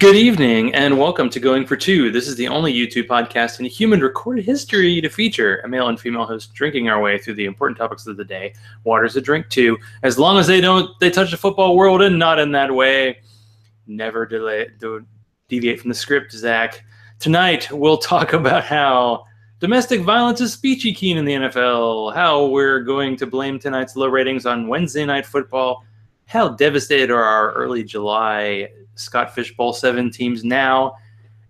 Good evening and welcome to Going for Two. This is the only YouTube podcast in human recorded history to feature a male and female host drinking our way through the important topics of the day. Water's a drink too, as long as they touch the football world and not in that way. Never deviate from the script, Zach. Tonight we'll talk about how domestic violence is speechy keen in the NFL, how we're going to blame tonight's low ratings on Wednesday Night Football, how devastated are our early July Scott Fish Bowl 7 teams now,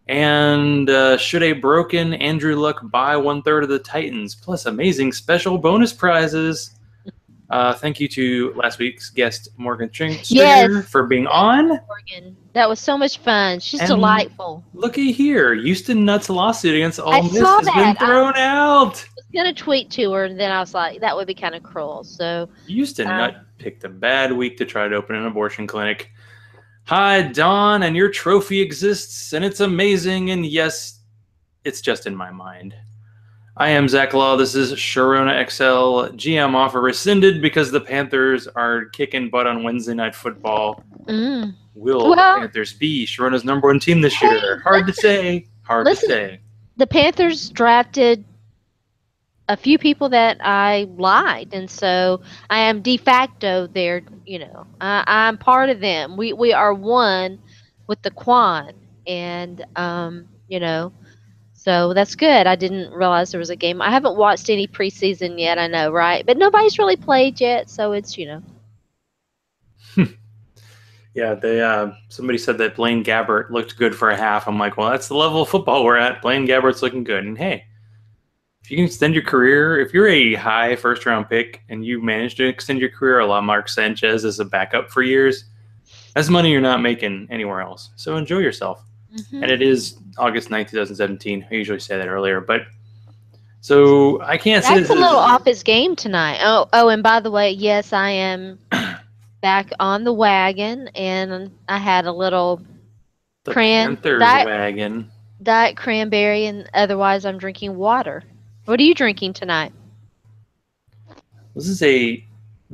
and should a broken Andrew Luck buy 1/3 of the Titans, plus amazing special bonus prizes. Thank you to last week's guest, Morgan Stringer, for being on. Morgan. That was so much fun. She's delightful. Looky here. Houston Nutt's lawsuit against Ole Miss has been thrown out. I was going to tweet to her, and then I was like, that would be kind of cruel. So Houston Nutt picked a bad week to try to open an abortion clinic. Hi, Dawn, and your trophy exists, and it's amazing, and yes, it's just in my mind. I am Zach Law. This is Sharona XL. GM offer rescinded because the Panthers are kicking butt on Wednesday Night Football. Will the Panthers be Sharona's #1 team this year? Hard to say. Hard to say. The Panthers drafted a few people that I liked, and so I am de facto there. I'm part of them. We are one with the Quan, and so that's good. I didn't realize there was a game. I haven't watched any preseason yet. I know, right? But nobody's really played yet, so it's Yeah, somebody said that Blaine Gabbert looked good for a half. I'm like, well, that's the level of football we're at. Blaine Gabbert's looking good, and hey, if you can extend your career, if you're a high first-round pick and you manage to extend your career a la Mark Sanchez as a backup for years, that's money you're not making anywhere else. So enjoy yourself. And it is August 9th, 2017. I usually say that earlier, but so I can't say that's a little off his game tonight. Oh, and by the way, yes, I am back on the wagon, and I had a little Panthers wagon. Diet cranberry, and otherwise I'm drinking water. What are you drinking tonight? This is a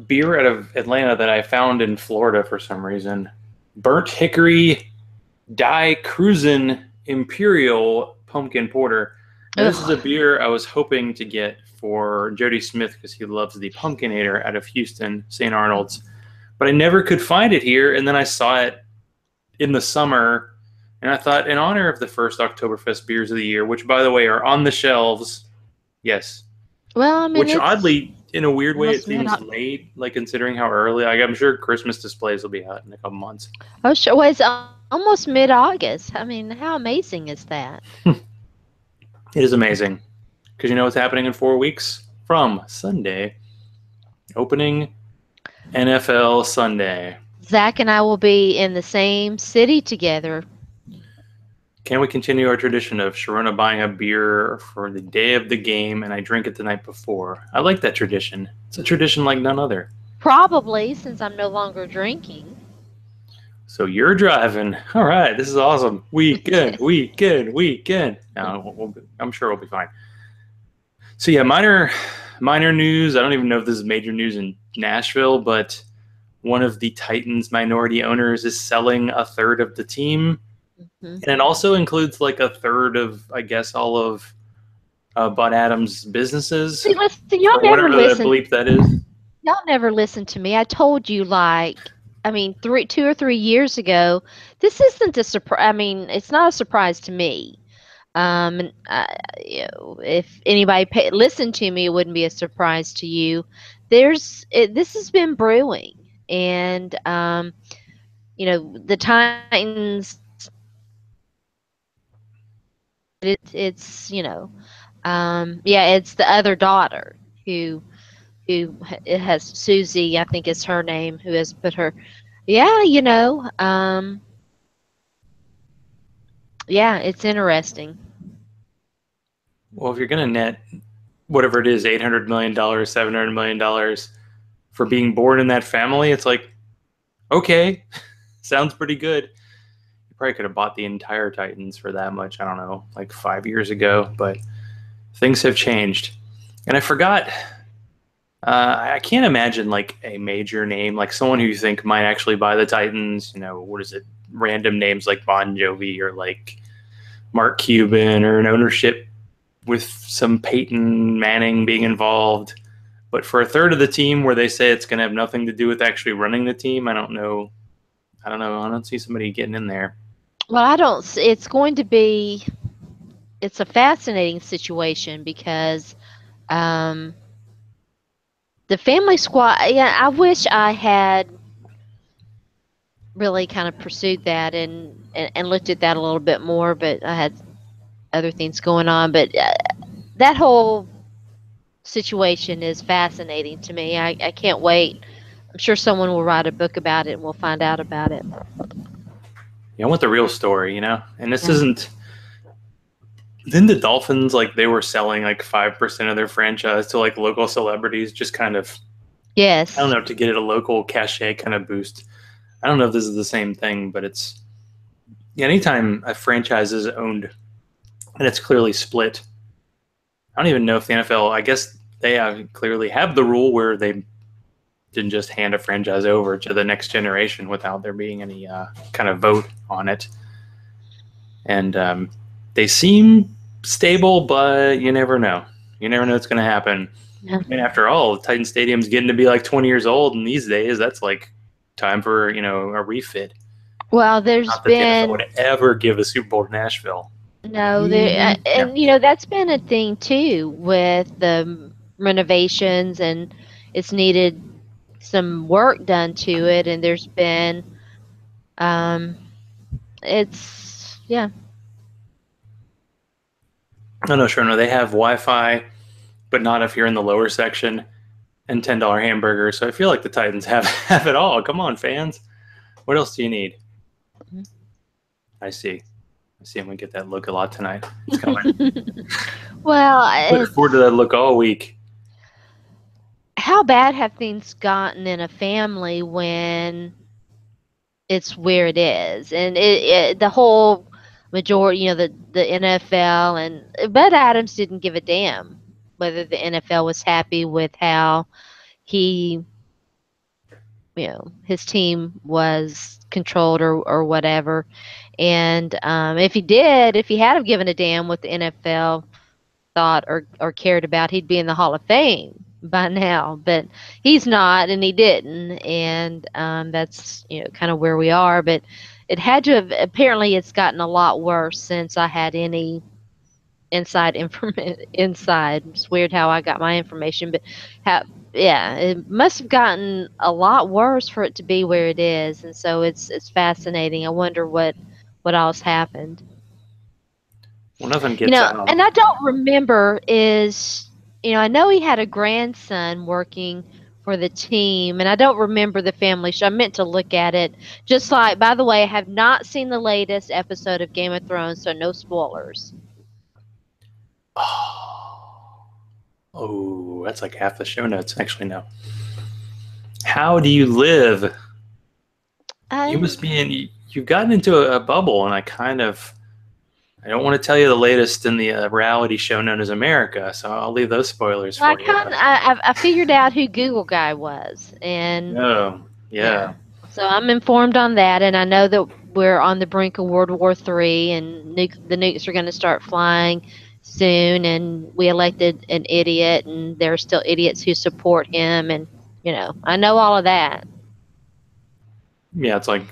beer out of Atlanta that I found in Florida for some reason. Burnt Hickory Die Cruisin' Imperial Pumpkin Porter. Now, this is a beer I was hoping to get for Jody Smith because he loves the Pumpkinator out of Houston, St. Arnold's. But I never could find it here, and then I saw it in the summer, and I thought, in honor of the first Oktoberfest beers of the year, which, by the way, are on the shelves. Yes. Well, I mean, which oddly, in a weird way, it seems late, like considering how early. I'm sure Christmas displays will be out in a couple months. Oh, sure. Well, it's almost mid-August. I mean, how amazing is that? It is amazing. Because you know what's happening in 4 weeks? From Sunday. Opening NFL Sunday. Zach and I will be in the same city together. Can we continue our tradition of Sharona buying a beer for the day of the game and I drink it the night before? I like that tradition. It's a tradition like none other. Probably, since I'm no longer drinking. So you're driving. All right, this is awesome. Weekend. Now, I'm sure we'll be fine. So yeah, minor news. I don't even know if this is major news in Nashville, but one of the Titans minority owners is selling 1/3 of the team. And it also includes like 1/3 of, I guess, all of Bud Adams' businesses. See, listen, y'all never listen. Bleep that is. Y'all never listen to me. I told you, 2 or 3 years ago, this isn't a surprise. I mean, it's not a surprise to me. If anybody listened to me, it wouldn't be a surprise to you. This has been brewing, and the Titans. It's the other daughter who it has Susie, I think is her name, who has put her. It's interesting. Well, if you're gonna net whatever it is, $800 million, $700 million for being born in that family, it's like, okay, sounds pretty good. Probably could have bought the entire Titans for that much, I don't know, like 5 years ago, but things have changed. And I forgot, I can't imagine like a major name, like someone who you think might actually buy the Titans, what is it, random names like Bon Jovi or like Mark Cuban, or an ownership with some Peyton Manning being involved. But for a third of the team where they say it's going to have nothing to do with actually running the team, I don't know. I don't see somebody getting in there. Well, I don't. It's going to be. It's a fascinating situation because the family squad. Yeah, I wish I had really kind of pursued that and looked at that a little bit more, but I had other things going on. But that whole situation is fascinating to me. I can't wait. I'm sure someone will write a book about it and we'll find out about it. Yeah, I want the real story, And this Yeah. isn't. Then the Dolphins, like, they were selling like 5% of their franchise to like local celebrities, just kind of, I don't Yes. know, to get it a local cachet kind of boost. I don't know if this is the same thing, but it's, yeah, anytime a franchise is owned and it's clearly split. I don't even know if the NFL, I guess they clearly have the rule where they didn't just hand a franchise over to the next generation without there being any kind of vote on it. And they seem stable, but you never know. You never know what's going to happen. Yeah. I mean, after all, Titan Stadium's getting to be like 20 years old, and these days, that's like time for a refit. Well, there's Not that the NFL been would ever give a Super Bowl to Nashville. no there, Mm, yeah. and that's been a thing too with the renovations, and it's needed some work done to it, and there's been it's yeah. I know, sure. No, they have Wi-Fi, but not if you're in the lower section, and $10 hamburgers. So I feel like the Titans have have it all. Come on, fans. What else do you need? I see. I'm gonna get that look a lot tonight. It's coming. Well, Look forward to that look all week. how bad have things gotten in a family when it's where it is, and the whole majority, the NFL, and Bud Adams didn't give a damn whether the NFL was happy with how he, his team was controlled or whatever. And if he had have given a damn what the NFL thought or cared about, he'd be in the Hall of Fame by now. But he's not, and he didn't, and that's kind of where we are. But it had to have. Apparently, it's gotten a lot worse since I had any inside information. Inside, it's weird how I got my information, but yeah, it must have gotten a lot worse for it to be where it is, and so it's fascinating. I wonder what else happened. Well, nothing gets out. And I don't remember I know he had a grandson working for the team, and I don't remember the family show. I meant to look at it. Just like, by the way, I have not seen the latest episode of Game of Thrones, so no spoilers. Oh, that's like half the show notes. Actually, no. How do you live? You must be in. You've gotten into a bubble, and I don't want to tell you the latest in the reality show known as America, so I'll leave those spoilers for you. I figured out who Google Guy was, and Oh, yeah. so I'm informed on that, and I know that we're on the brink of World War III, and the nukes are going to start flying soon, and we elected an idiot, and there are still idiots who support him, and I know all of that. Yeah, it's like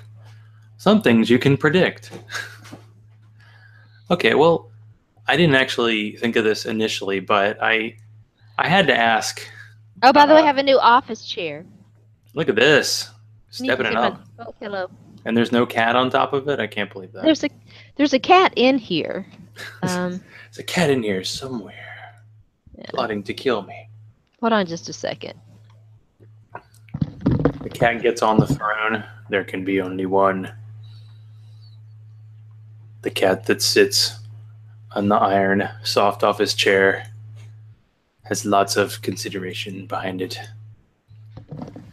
some things you can predict. Okay, well, I didn't actually think of this initially, but I had to ask. Oh, by the way, I have a new office chair. Look at this. You can Stepping it see up. Oh, hello. And there's no cat on top of it? I can't believe that. There's a cat in here. There's a cat in here somewhere. Yeah. Plotting to kill me. Hold on just a second. The cat gets on the throne. There can be only one. The cat that sits on the iron, soft off his chair, has lots of consideration behind it.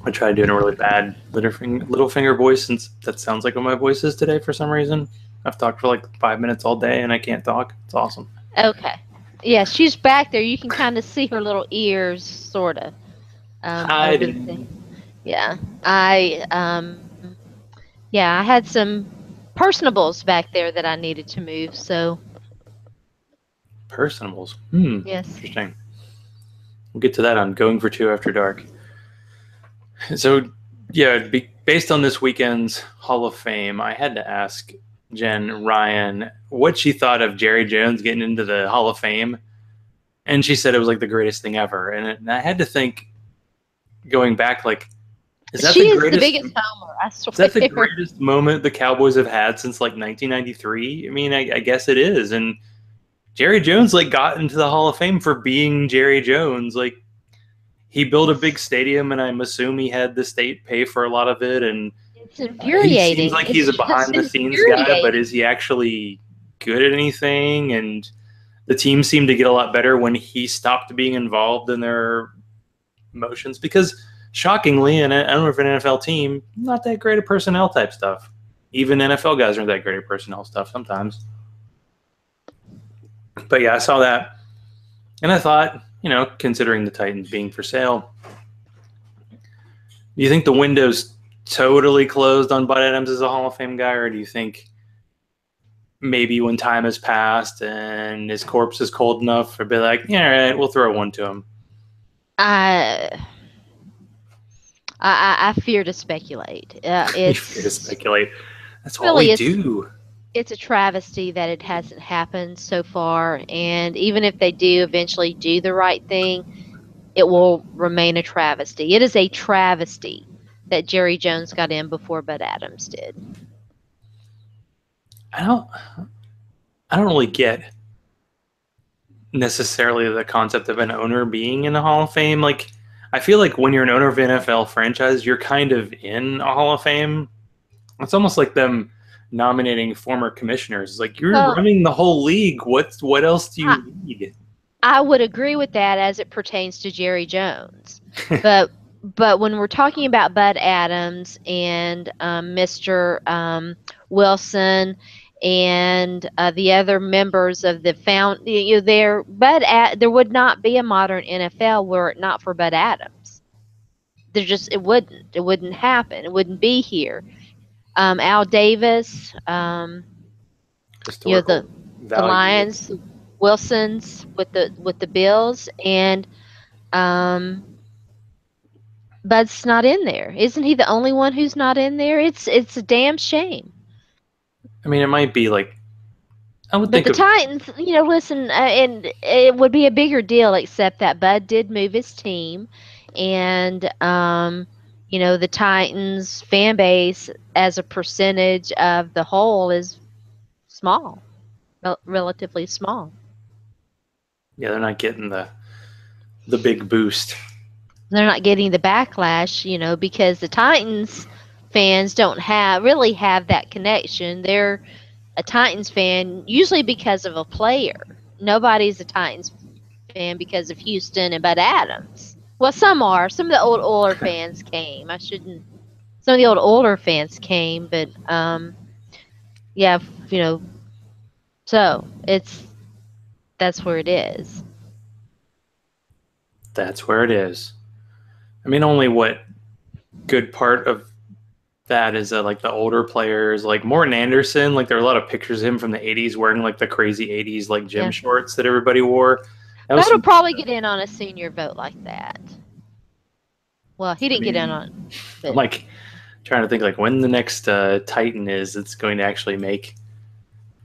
I tried doing a really bad little finger voice, since that sounds like what my voice is today for some reason. I've talked for like 5 minutes all day and I can't talk. It's awesome. Okay. Yeah, she's back there. You can kind of see her little ears, sort of. Yeah. I had some personables back there that I needed to move. So Personables. yes. Interesting. We'll get to that on Going for Two After Dark. So, yeah, based on this weekend's Hall of Fame, I had to ask Jen Ryan what she thought of Jerry Jones getting into the Hall of Fame. And she said it was like the greatest thing ever. And I had to think, going back, like, is that She the is the greatest? biggest homer, I Is that the swear. greatest moment the Cowboys have had since like 1993? I mean, I guess it is. And Jerry Jones like got into the Hall of Fame for being Jerry Jones. Like he built a big stadium, and I'm assuming he had the state pay for a lot of it. And It's he seems infuriating. like he's It's a just behind the scenes guy, but infuriating. is he actually good at anything? And the team seemed to get a lot better when he stopped being involved in their motions because shockingly, and I don't know if an NFL team, not that great at personnel type stuff. Even NFL guys aren't that great at personnel stuff sometimes. But yeah, I saw that, and I thought, considering the Titans being for sale, do you think the window's totally closed on Bud Adams as a Hall of Fame guy, or do you think maybe when time has passed and his corpse is cold enough, or be like, yeah, all right, we'll throw one to him? I I fear to speculate. You fear to It's speculate. That's what we really do. it's a travesty that it hasn't happened so far, and even if they do eventually do the right thing, it will remain a travesty. It is a travesty that Jerry Jones got in before Bud Adams did. I don't. I don't really get necessarily the concept of an owner being in the Hall of Fame. Like, I feel like when you're an owner of an NFL franchise, you're kind of in a Hall of Fame. It's almost like them nominating former commissioners. Like you're Well, running the whole league. What else do I, you need? I would agree with that as it pertains to Jerry Jones, but when we're talking about Bud Adams and Mr. Wilson and the other members of the there would not be a modern NFL were it not for Bud Adams. It wouldn't happen. It wouldn't be here. Al Davis, Historical the value. Lions, Wilsons with the Bills, and um, Bud's not in there. Isn't he the only one who's not in there? It's a damn shame. I mean, it might be like I would But think the of. Titans, listen, and it would be a bigger deal, except that Bud did move his team, and the Titans fan base as a percentage of the whole is small, relatively small. Yeah, they're not getting the big boost. They're not getting the backlash, because the Titans fans don't really have that connection. They're a Titans fan usually because of a player. Nobody's a Titans fan because of Houston and Bud Adams. Well, some are. Some of the older fans came. I shouldn't. Some of the older fans came, but yeah, So that's where it is. That's where it is. I mean, only what good part of that is like the older players, like Morton Anderson. Like there are a lot of pictures of him from the '80s wearing like the crazy '80s like gym Yeah, shorts that everybody wore. That was Bud'll some. probably get in on a senior vote like that. Well, he I didn't get in mean, on, I'm but like trying to think like when the next Titan is that's going to actually make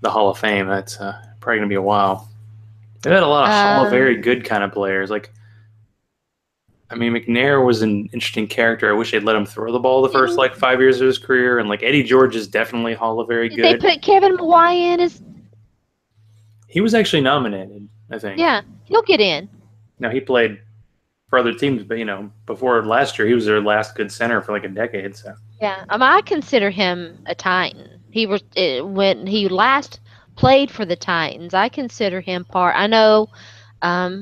the Hall of Fame. That's probably going to be a while. They've had a lot of Hall of very um, good kind of players. Like, I mean, McNair was an interesting character. I wish they'd let him throw the ball the first like 5 years of his career. And like Eddie George is definitely Hall of very did they good. put Kevin Mawae in as? He was actually nominated, I think. Yeah, he'll get in. Now he played for other teams, but before last year, he was their last good center for like a decade. So Yeah, I consider him a Titan. He was when he last played for the Titans. I consider him part. I know,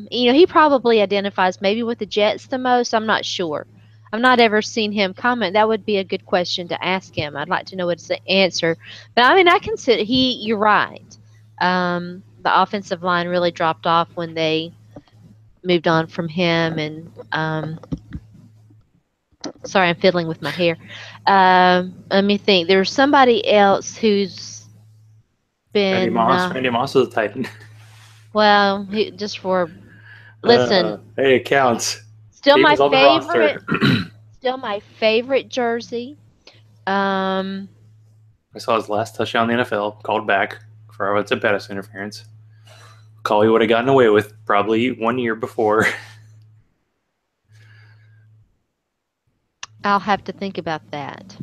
he probably identifies maybe with the Jets the most. I'm not sure. I've not ever seen him comment. That would be a good question to ask him. I'd like to know what his answer. But I mean, I consider he. You're right. The offensive line really dropped off when they moved on from him, and sorry, I'm fiddling with my hair. Let me think. There's somebody else who's Randy been Moss. Randy Moss was a Titan. well, just for listen. Hey, it counts. Still He my was on the favorite. roster. Still my favorite jersey. Um, I saw his last touchdown in the NFL, called back for what's a pass interference. Call he would have gotten away with probably 1 year before. I'll have to think about that.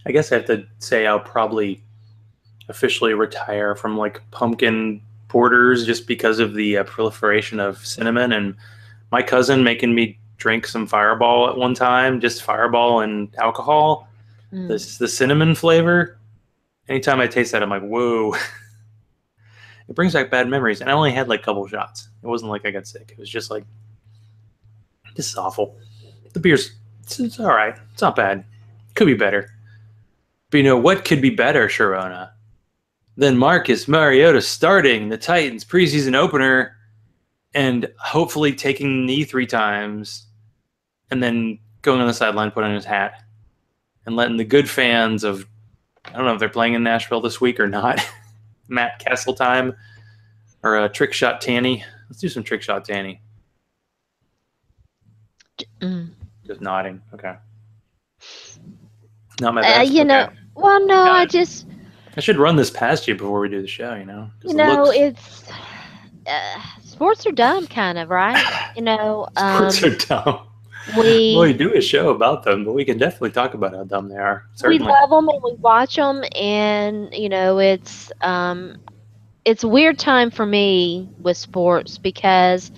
I guess I have to say I'll probably officially retire from like pumpkin porters just because of the proliferation of cinnamon, and my cousin making me drink some Fireball at one time, just Fireball and alcohol. The cinnamon flavor. Anytime I taste that, I'm like, whoa. It brings back bad memories, and I only had like a couple shots. It wasn't like I got sick. It was just like, this is awful. The beer's it's all right. It's not bad. Could be better. But you know what could be better, Sharona, than Marcus Mariota starting the Titans preseason opener and hopefully taking the knee 3 times and then going on the sideline, putting on his hat, and letting the good fans of, I don't know if they're playing in Nashville this week or not, Matt Castle time or a trick shot Tanny. Let's do some trick shot Tanny. Just nodding. Okay. Not my best. Okay. Well, no, I should run this past you before we do the show. You know. It's sports are dumb, kind of, right? Sports are dumb. We do a show about them, but we can definitely talk about how dumb they are. Certainly. We love them and we watch them, and it's a weird time for me with sports because,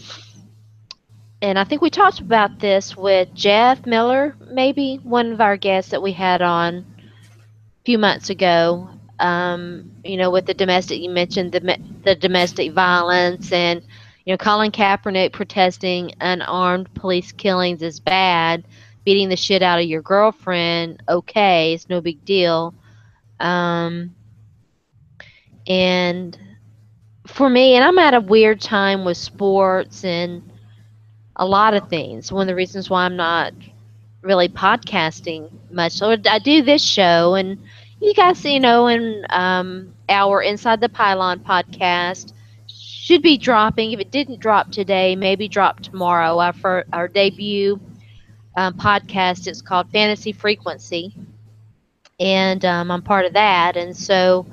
and I think we talked about this with Jeff Miller, maybe one of our guests that we had on a few months ago. With the domestic, you mentioned the domestic violence, and Colin Kaepernick protesting unarmed police killings is bad. Beating the shit out of your girlfriend, okay, it's no big deal. And for me, and I'm at a weird time with sports and a lot of things. One of the reasons why I'm not really podcasting much. So I do this show, and you guys, in our Inside the Pylon podcast should be dropping. If it didn't drop today, maybe drop tomorrow. Our debut podcast is called Fantasy Frequency, and I'm part of that. And so,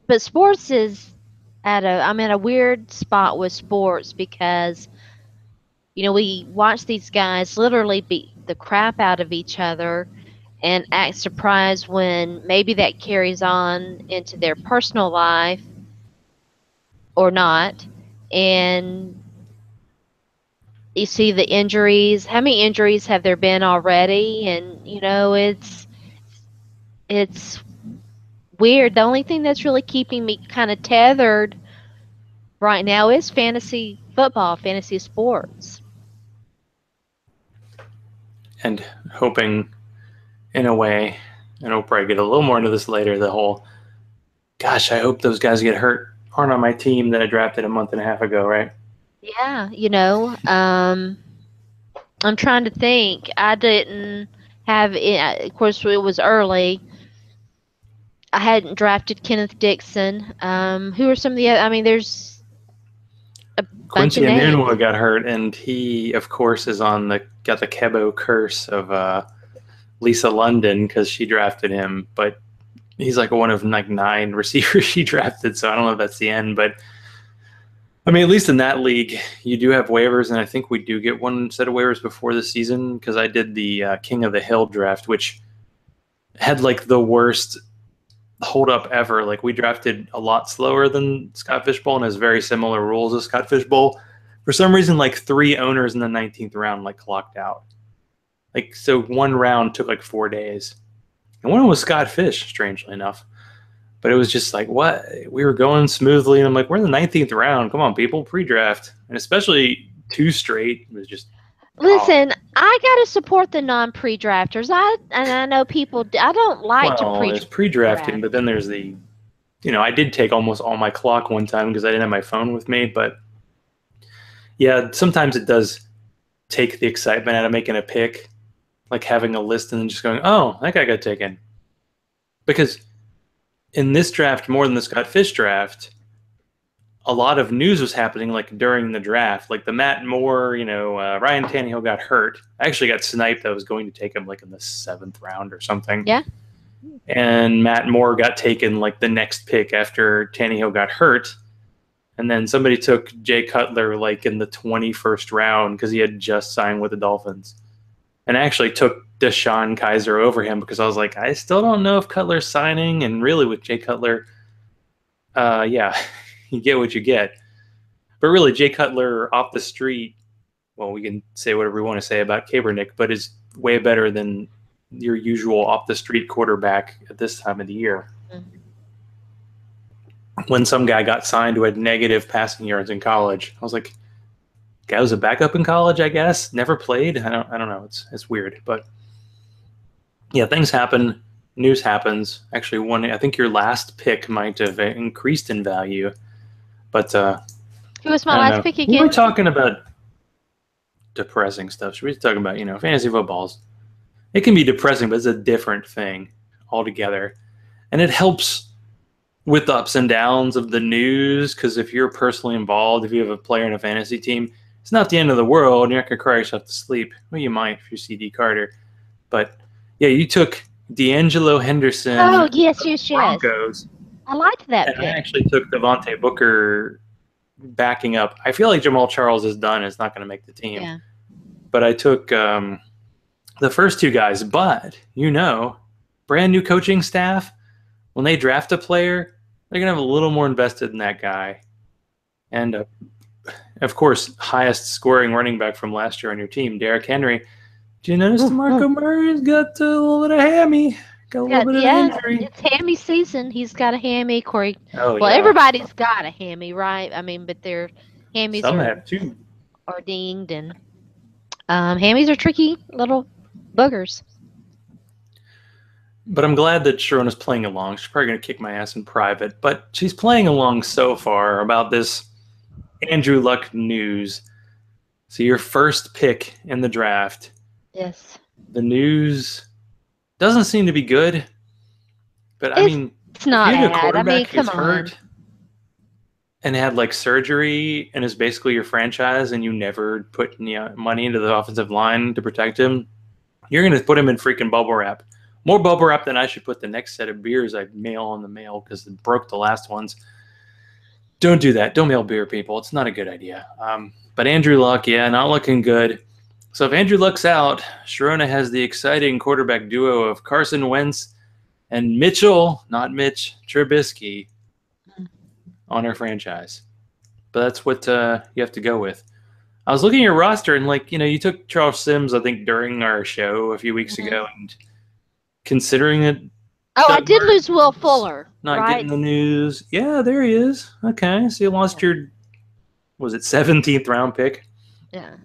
but sports is I'm at a weird spot with sports because we watch these guys literally beat the crap out of each other and act surprised when maybe that carries on into their personal life or not. And you see the injuries. How many injuries have there been already? And, it's weird. The only thing that's really keeping me kind of tethered right now is fantasy football, fantasy sports. And hoping, in a way, and we'll probably get a little more into this later, the whole, gosh, I hope those guys get hurt, aren't on my team that I drafted a month and a half ago, right? Yeah, I'm trying to think. I didn't have it. Of course, it was early. I hadn't drafted Kenneth Dixon. Who are some of the other? I mean, there's a Quincy bunch of names. Enunwa got hurt, and he, of course, is got the Kebo curse of Lisa London because she drafted him. But he's like one of like 9 receivers she drafted, so I don't know if that's the end. But I mean, at least in that league, you do have waivers, and I think we do get one set of waivers before the season because I did the King of the Hill draft, which had like the worst hold up ever. Like we drafted a lot slower than Scott Fishbowl and has very similar rules as Scott Fishbowl. For some reason, like 3 owners in the 19th round like clocked out. Like so, one round took like 4 days, and one was Scott Fish, strangely enough. But it was just like, what? We were going smoothly, and I'm like, we're in the 19th round. Come on, people, pre-draft, and especially 2 straight was just. Listen, I gotta support the non-pre-drafters. I know people. I don't like to there's pre-drafting, but then there's the, I did take almost all my clock one time because I didn't have my phone with me. But Yeah, sometimes it does take the excitement out of making a pick, like having a list and then just going, oh, that guy got taken. Because in this draft, more than the Scott Fish draft, a lot of news was happening like during the draft. Like the Matt Moore, Ryan Tannehill got hurt. I actually got sniped. I was going to take him like in the 7th round or something. Yeah. And Matt Moore got taken like the next pick after Tannehill got hurt. And then somebody took Jay Cutler like in the 21st round because he had just signed with the Dolphins. And I actually took Deshaun Kaiser over him because I was like, I still don't know if Cutler's signing. And really with Jay Cutler, yeah, you get what you get. But really, Jay Cutler off the street, well, we can say whatever we want to say about Kaepernick, but is way better than your usual off-the-street quarterback at this time of the year. Mm-hmm. When some guy got signed who had negative passing yards in college, I was like, guy was a backup in college, I guess. Never played. I don't know. It's weird, but yeah, things happen. News happens. Actually, I think your last pick might have increased in value, but who was my last pick again? We were talking about depressing stuff. Should we be talking about fantasy footballs? It can be depressing, but it's a different thing altogether, and it helps with the ups and downs of the news, because if you're personally involved, if you have a player in a fantasy team, it's not the end of the world. You're not going to cry yourself to sleep. Well, you might if you're CD Carter. But, yeah, you took D'Angelo Henderson. Oh, yes. Broncos. I liked that pick. I actually took Devontae Booker backing up. I feel like Jamal Charles is done. It's not going to make the team. Yeah. But I took the first 2 guys. But, brand new coaching staff, when they draft a player, they're going to have a little more invested in that guy. And, of course, highest scoring running back from last year on your team, Derrick Henry. Do you notice DeMarco Murray's got a little bit of hammy? Got a little bit of injury. It's hammy season. He's got a hammy. Corey. Oh, well, everybody's got a hammy, right? I mean, but their hammies are dinged, and hammies are tricky little boogers. But I'm glad that Sharona's playing along. She's probably going to kick my ass in private, but she's playing along so far about this Andrew Luck news. So your first pick in the draft. Yes. The news doesn't seem to be good, but it's not if you had a bad. quarterback Come who's hurt and had like surgery and is basically your franchise, and you never put any money into the offensive line to protect him, you're going to put him in freaking bubble wrap. More bubble wrap than I should put the next set of beers I mail on the mail because it broke the last ones. Don't do that. Don't mail beer, people. It's not a good idea. But Andrew Luck, not looking good. So if Andrew Luck's out, Sharona has the exciting quarterback duo of Carson Wentz and Mitchell, not Mitch, Trubisky on her franchise. But that's what you have to go with. I was looking at your roster and, you took Charles Sims, I think, during our show a few weeks ago, and considering it. Oh, I did lose Will Fuller. Not getting the news. Yeah, there he is. Okay, so you lost your, was it 17th round pick? Yeah.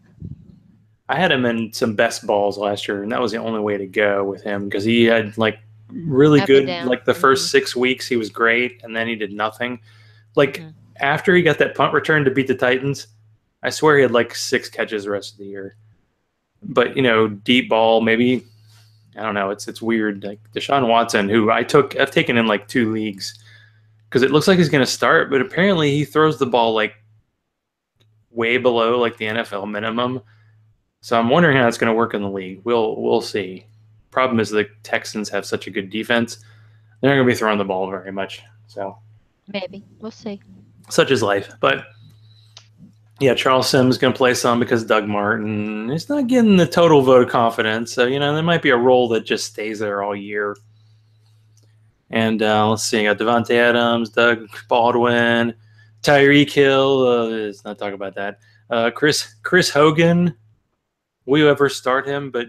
I had him in some best balls last year, and that was the only way to go with him because he had really good, the first 6 weeks he was great, and then he did nothing. After he got that punt return to beat the Titans, I swear he had 6 catches the rest of the year. But, deep ball, maybe, I don't know, it's weird. Like Deshaun Watson, who I've taken in 2 leagues because it looks like he's going to start, but apparently he throws the ball way below the NFL minimum. So I'm wondering how it's going to work in the league. We'll see. Problem is the Texans have such a good defense. They're not going to be throwing the ball very much. So maybe. We'll see. Such is life. But yeah, Charles Sims is going to play some because Doug Martin is not getting the total vote of confidence. So, there might be a role that just stays there all year. And let's see. I got Devontae Adams, Doug Baldwin, Tyreek Hill. Let's not talk about that. Chris Hogan. Will you ever start him? But,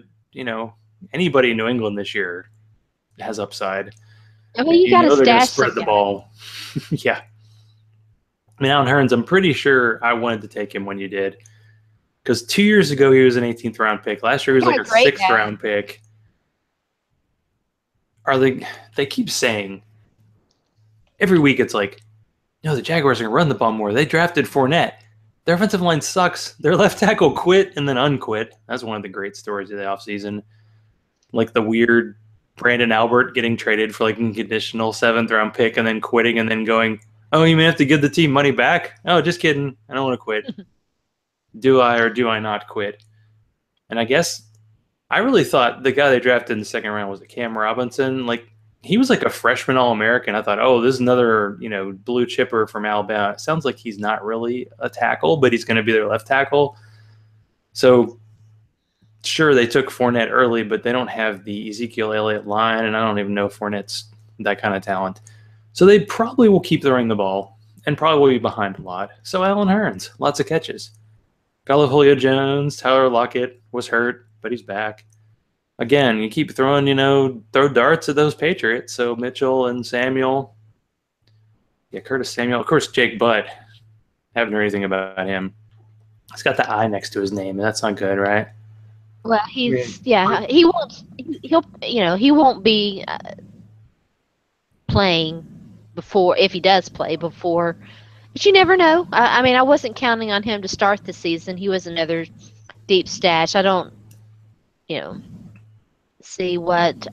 anybody in New England this year has upside. Well, you got to stash spread the ball. Yeah. Alan Hearns, I'm pretty sure I wanted to take him when you did. Because 2 years ago, he was an 18th round pick. Last year, he was a 6th round pick. They keep saying, every week it's the Jaguars are going to run the ball more. They drafted Fournette. Their offensive line sucks. Their left tackle quit and then unquit. That's one of the great stories of the offseason. Like the weird Brandon Albert getting traded for like a conditional 7th-round pick and then quitting and then going, oh, you may have to give the team money back? Oh, just kidding. I don't want to quit. Do I or do I not quit? And I guess I really thought the guy they drafted in the 2nd round was Cam Robinson. Like, he was like a freshman All-American. I thought, oh, this is another, blue chipper from Alabama. It sounds like he's not really a tackle, but he's going to be their left tackle. So, sure, they took Fournette early, but they don't have the Ezekiel Elliott line, and I don't even know if Fournette's that kind of talent. So they probably will keep throwing the ball and probably will be behind a lot. So Allen Hurns, lots of catches. Got Julio Jones, Tyler Lockett was hurt, but he's back. Again, you keep throwing, throw darts at those Patriots. So Mitchell and Samuel. Yeah, Curtis Samuel. Of course, Jake Butt. Haven't heard anything about him. He's got the I next to his name. That's not good, right? Well, he won't be playing before, if he does play before. But you never know. I mean, I wasn't counting on him to start the season. He was another deep stash. I don't, see what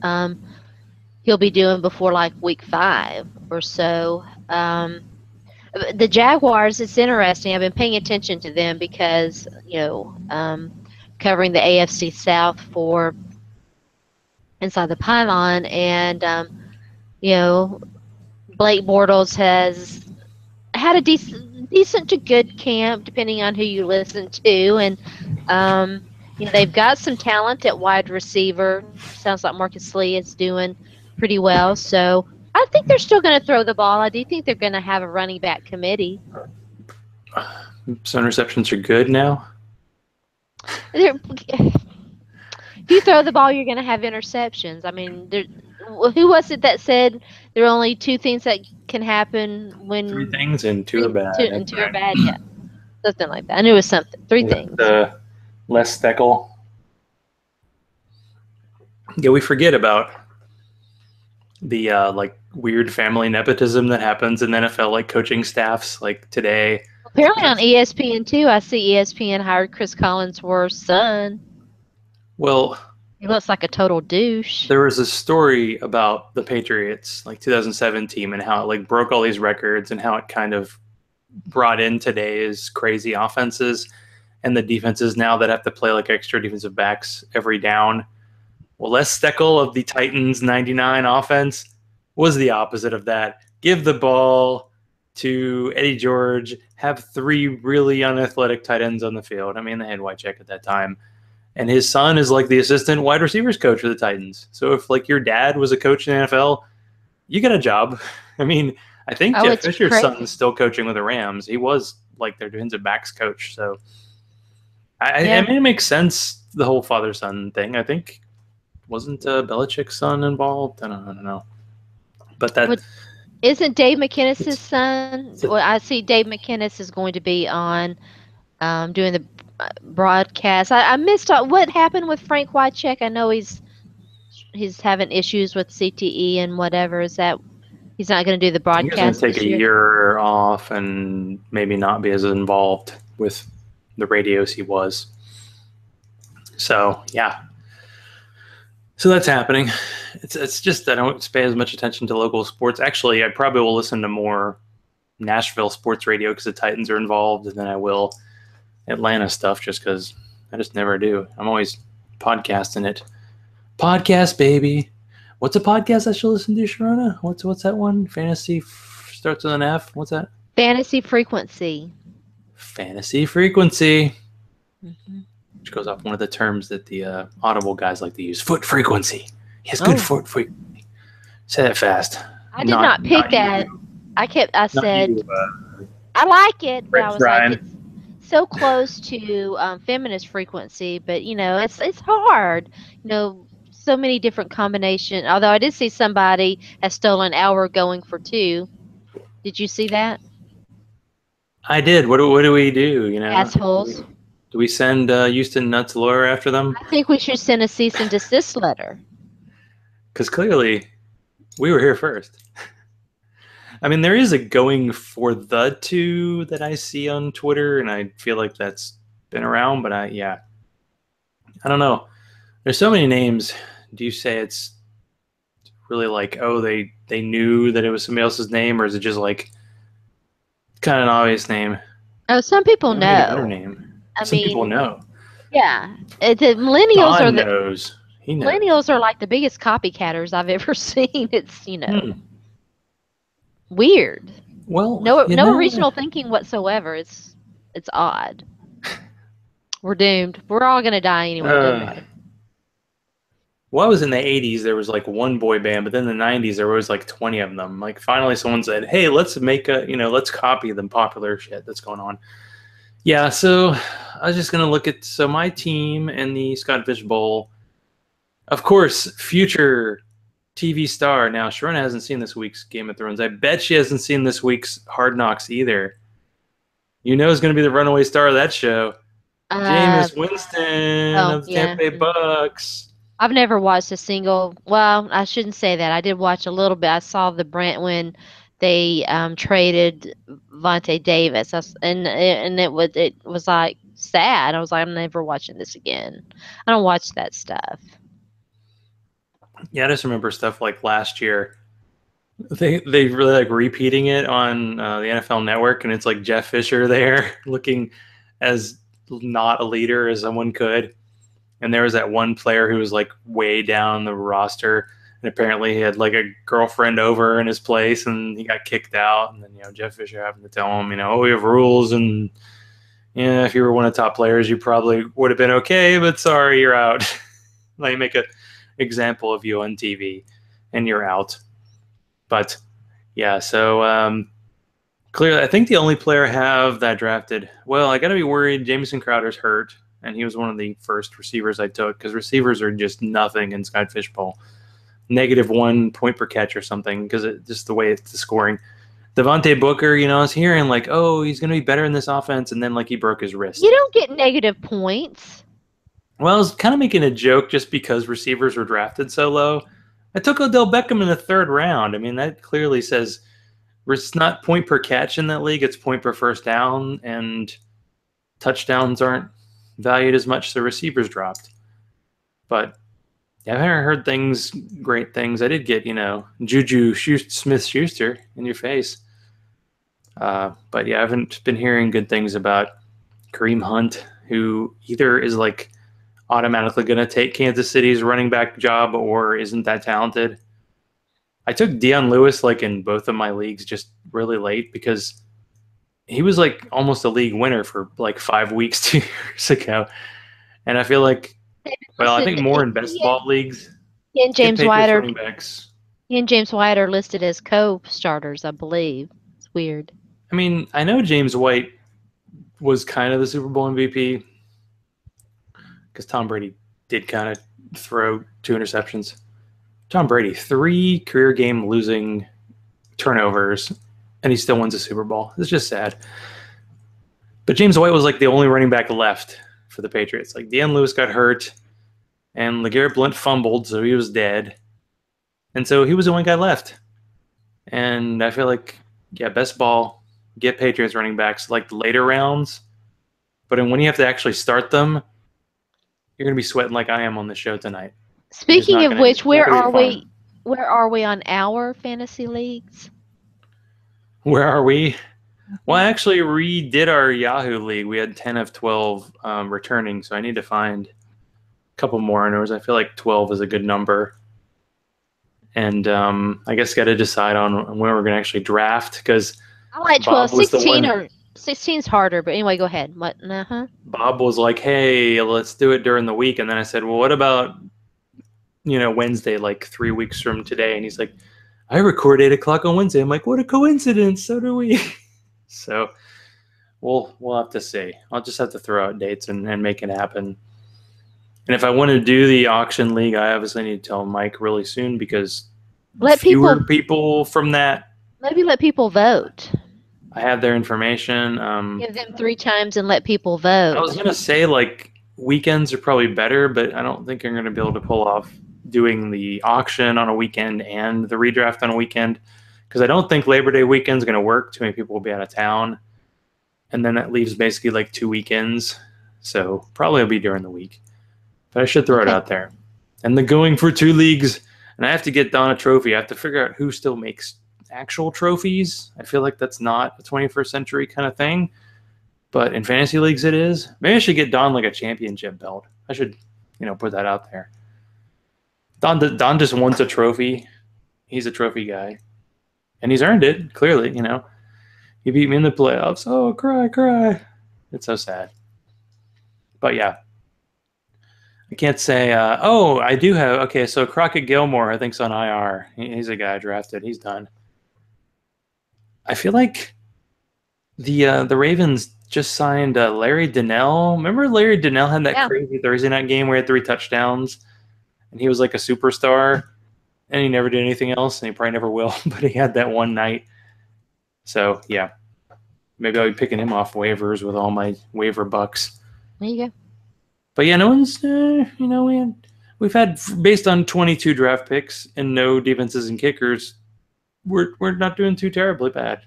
he'll be doing before like week 5 or so. The Jaguars, it's interesting. I've been paying attention to them because, covering the AFC South for Inside the Pylon, and Blake Bortles has had a decent to good camp, depending on who you listen to, and they've got some talent at wide receiver. Sounds like Marcus Lee is doing pretty well. So I think they're still going to throw the ball. I do think they're going to have a running back committee. So interceptions are good now? If you throw the ball, you're going to have interceptions. I mean, who was it that said there are only 2 things that can happen when 3 things and 2 are bad. And 2 are bad, yeah. Something like that. I knew it was something. 3 things. Les Steckel. Yeah, we forget about the weird family nepotism that happens in NFL, coaching staffs, today. Apparently on ESPN too, I see ESPN hired Chris Collinsworth's son. Well, he looks like a total douche. There was a story about the Patriots, 2017, and how it broke all these records and how it kind of brought in today's crazy offenses and the defenses now that have to play extra defensive backs every down. Well, Les Steckel of the Titans 99 offense was the opposite of that. Give the ball to Eddie George, have 3 really unathletic tight ends on the field. I mean, they had Wycheck at that time. And his son is the assistant wide receivers coach for the Titans. So if your dad was a coach in the NFL, you get a job. I mean, I think Jeff Fisher's son is still coaching with the Rams. He was their defensive backs coach. So I mean, it makes sense, the whole father-son thing. I think wasn't Belichick's son involved? I don't know. But that isn't Dave McKinnis' son. Well, I see Dave McKinnis is going to be on doing the broadcast. I missed out. What happened with Frank Wycheck? I know he's having issues with CTE and whatever. Is that he's not going to do the broadcast? He's going to take a year off and maybe not be as involved with the radios he was. So yeah. So that's happening. It's just I don't pay as much attention to local sports. Actually, I probably will listen to more Nashville sports radio because the Titans are involved than I will Atlanta stuff, just because I just never do. I'm always podcasting it. Podcast, baby. What's a podcast I should listen to, Sharona? What's that one? Fantasy starts with an F. What's that? Fantasy Frequency. Fantasy Frequency. Mm-hmm. Which goes off one of the terms that the Audible guys like to use. Foot frequency. He has good foot frequency. Say that fast. I did not pick that. I said, I like it, but I was like, it's so close to feminist frequency, but it's hard. So many different combinations. Although I did see somebody has stolen hour going for 2. Did you see that? I did. What do we do? Assholes. Do we send Houston Nutt's lawyer after them? I think we should send a cease and desist letter. Because clearly, we were here first. I mean, there is a going for the two that I see on Twitter, and I feel like that's been around, but I don't know. There's so many names. Do you say it's really like, oh, they knew that it was somebody else's name, or is it just like kind of an obvious name? Oh, some people They don't need a better know. name. I Some people mean, know. yeah, Don knows. He knows. millennials are like the biggest copycatters I've ever seen. It's weird. Well, No original thinking whatsoever. It's odd. We're doomed. We're all gonna die anyway. It doesn't uh, matter. well, I was in the 80s, there was like one boy band, but then in the 90s, there was like 20 of them. Like, finally, someone said, hey, let's make let's copy the popular shit that's going on. Yeah, so I was just going to look at, my team in the Scott Fish Bowl. Of course, future TV star. Now, Sharona hasn't seen this week's Game of Thrones. I bet she hasn't seen this week's Hard Knocks either. You know who's going to be the runaway star of that show? Jameis Winston of the Tampa Bay Bucks. I've never watched a single. Well, I shouldn't say that. I did watch a little bit. I saw the Brent when they traded Vontae Davis, and it was like sad. I was like, I'm never watching this again. I don't watch that stuff. Yeah, I just remember stuff like last year. They really like repeating it on the NFL Network, and it's like Jeff Fisher there looking as not a leader as someone could. And there was that one player who was like way down the roster, and apparently he had like a girlfriend over in his place, and he got kicked out. And then Jeff Fisher having to tell him, oh, we have rules, and if you were one of the top players, you probably would have been okay, but sorry, you're out. Let me make an example of you on TV, and you're out. But yeah, so clearly, I think the only player I have that drafted. Well, I got to be worried. Jamison Crowder's hurt, and he was one of the first receivers I took because receivers are just nothing in Sky Fishbowl. -1 point per catch or something because just the way it's the scoring. Devontae Booker, I was hearing like, oh, he's going to be better in this offense, and then like he broke his wrist. You don't get negative points. Well, I was kind of making a joke just because receivers were drafted so low. I took Odell Beckham in the 3rd round. I mean, that clearly says it's not point per catch in that league. It's point per first down, and touchdowns aren't valued as much, so receivers dropped. But yeah, I haven't heard great things. I did get, Juju Smith-Schuster in your face. But yeah, I haven't been hearing good things about Kareem Hunt, who either is like automatically going to take Kansas City's running back job or isn't that talented. I took Deion Lewis like in both of my leagues just really late because he was like almost a league winner for like 5 weeks 2 years ago. And I feel like, well, I think more in best ball leagues. He and James White are listed as co-starters, I believe. It's weird. I mean, I know James White was kind of the Super Bowl MVP because Tom Brady did kind of throw 2 interceptions. Tom Brady, 3 career game losing turnovers, and he still wins a Super Bowl. It's just sad. But James White was like the only running back left for the Patriots. Like Deion Lewis got hurt, and LeGarrette Blount fumbled, so he was dead. And so he was the only guy left. And I feel like, yeah, best ball, get Patriots running backs like the later rounds. But when you have to actually start them, you're going to be sweating like I am on the show tonight. Speaking of which, where are we? Where are we on our fantasy leagues? Where are we? Well, I actually redid our Yahoo league. We had 10 of 12 returning, so I need to find a couple more owners. I feel like 12 is a good number. And I guess got to decide on when we're going to actually draft because I like 12. 16's harder, but anyway, go ahead. What? Bob was like, hey, let's do it during the week. And then I said, well, what about Wednesday, like 3 weeks from today? And he's like, I record 8 o'clock on Wednesday. I'm like, what a coincidence. So do we. So we'll have to see. I'll just have to throw out dates and make it happen. And if I want to do the auction league, I obviously need to tell Mike really soon because fewer people from that. Maybe let people vote. I have their information. Give them 3 times and let people vote. I was going to say like weekends are probably better, but I don't think I'm going to be able to pull off doing the auction on a weekend and the redraft on a weekend because I don't think Labor Day weekend's going to work. Too many people will be out of town, and then that leaves basically like 2 weekends. So probably it'll be during the week, but I should throw it Okay. out there. And the going for 2 leagues, and I have to get Don a trophy. I have to figure out who still makes actual trophies. I feel like that's not a 21st century kind of thing, but in fantasy leagues it is. Maybe I should get Don like a championship belt. I should, put that out there. Don just wants a trophy. He's a trophy guy, and he's earned it clearly. He beat me in the playoffs. Oh, cry, cry. It's so sad. But yeah, I can't say. I do have. Okay, so Crockett Gilmore, I think's on IR. He's a guy I drafted. He's done. I feel like the Ravens just signed Larry Donnell. Remember Larry Donnell had that crazy Thursday night game where he had 3 touchdowns, and he was like a superstar, and he never did anything else, and he probably never will. But he had that one night. So yeah, maybe I'll be picking him off waivers with all my waiver bucks. There you go. But yeah, no one's. We've had based on 22 draft picks and no defenses and kickers. We're not doing too terribly bad.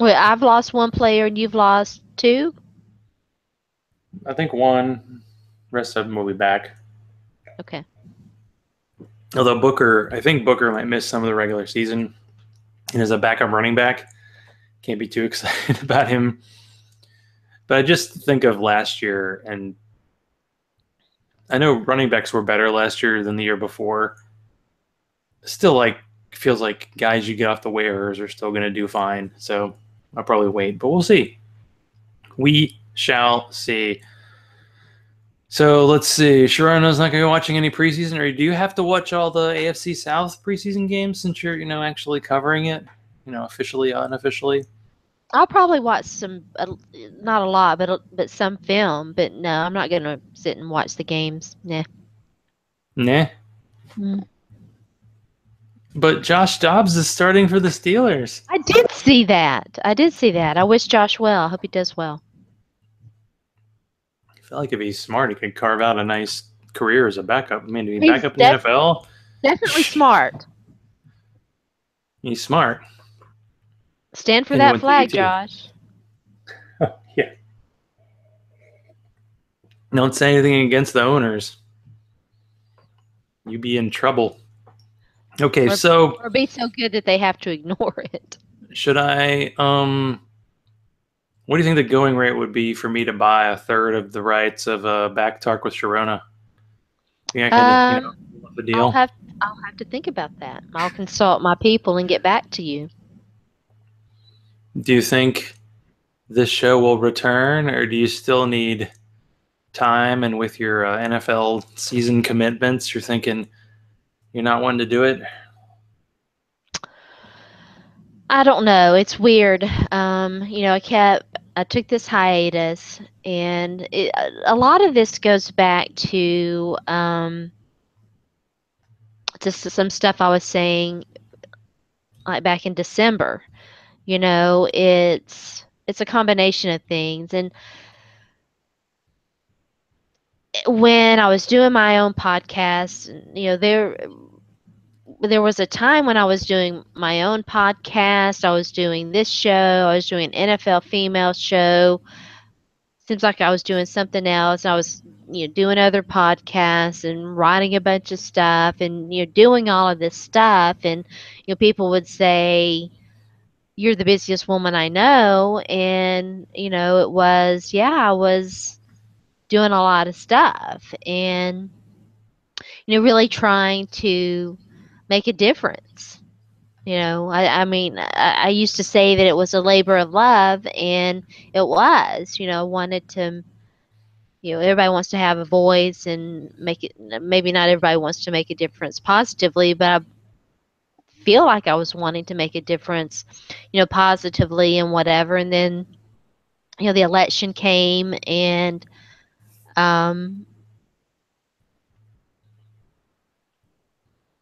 Well, I've lost 1 player and you've lost 2? I think 1. Rest of them will be back. Okay. Although I think Booker might miss some of the regular season. And as a backup running back, can't be too excited about him. But I just think of last year, and I know running backs were better last year than the year before. Still, feels like guys you get off the waivers are still going to do fine. So I'll probably wait, but we'll see. We shall see. So let's see. Sharona's not going to be watching any preseason, or do you have to watch all the AFC South preseason games since you're, actually covering it, officially, unofficially? I'll probably watch some, not a lot, but some film. But no, I'm not going to sit and watch the games. Nah. Nah. But Josh Dobbs is starting for the Steelers. I did see that. I wish Josh well. I hope he does well. I feel like if he's smart, he could carve out a nice career as a backup. I mean, to be backup in the NFL? Definitely smart. He's smart. Stand for that flag, Josh. Yeah. Don't say anything against the owners. You'd be in trouble. Okay, or be so good that they have to ignore it. Should I what do you think the going rate would be for me to buy a third of the rights of Back Talk with Sharona? Yeah, the deal. I'll have to think about that. I'll consult my people and get back to you. Do you think this show will return, or do you still need time? And with your NFL season commitments, you're thinking you're not wanting to do it? I don't know. It's weird. I took this hiatus, and a lot of this goes back to just some stuff I was saying like back in December. It's a combination of things. And when I was doing my own podcast, there was a time when I was doing my own podcast. I was doing this show. I was doing an NFL female show. Seems like I was doing something else. I was, doing other podcasts and writing a bunch of stuff and, doing all of this stuff. And, people would say, "You're the busiest woman I know." And, it was, I was doing a lot of stuff and, really trying to make a difference. I used to say that it was a labor of love, and it was. I wanted to, everybody wants to have a voice and make it. Maybe not everybody wants to make a difference positively, but I feel like I was wanting to make a difference, positively and whatever. And then, the election came, and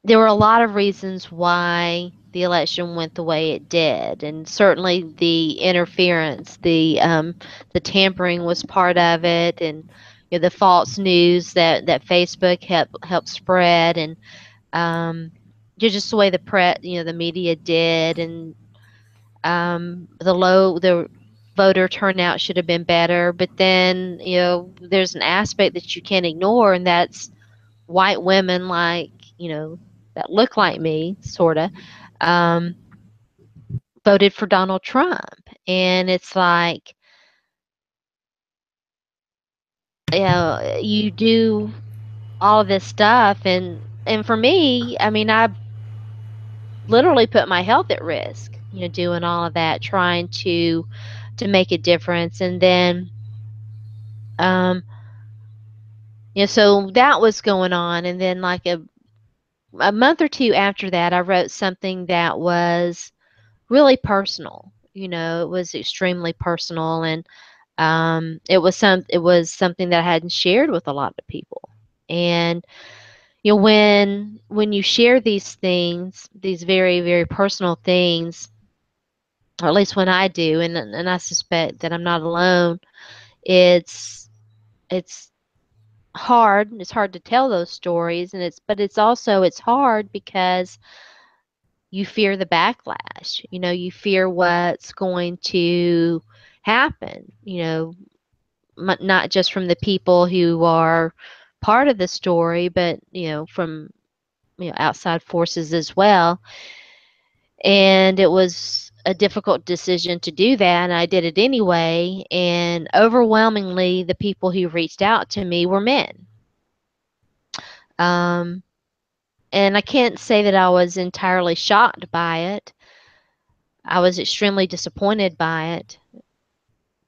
there were a lot of reasons why the election went the way it did, and certainly the interference, the tampering was part of it, and the false news that Facebook helped spread, and just the way the media did, and the voter turnout should have been better. But then, there's an aspect that you can't ignore, and that's white women, like, that look like me, sort of, um, voted for Donald Trump. And it's like, you do all of this stuff, and for me, I mean, I literally put my health at risk, doing all of that, trying to make a difference. And then, um, so that was going on. And then, like, a month or two after that, I wrote something that was really personal. It was extremely personal, and it was something that I hadn't shared with a lot of people. And when you share these things, these very, very personal things, or at least when I do, and I suspect that I'm not alone, it's it's hard. It's hard to tell those stories, but it's hard because you fear the backlash. You fear what's going to happen. Not just from the people who are part of the story, but from outside forces as well. And it was a difficult decision to do that, and I did it anyway. And overwhelmingly, the people who reached out to me were men. Um, and I can't say that I was entirely shocked by it. I was extremely disappointed by it,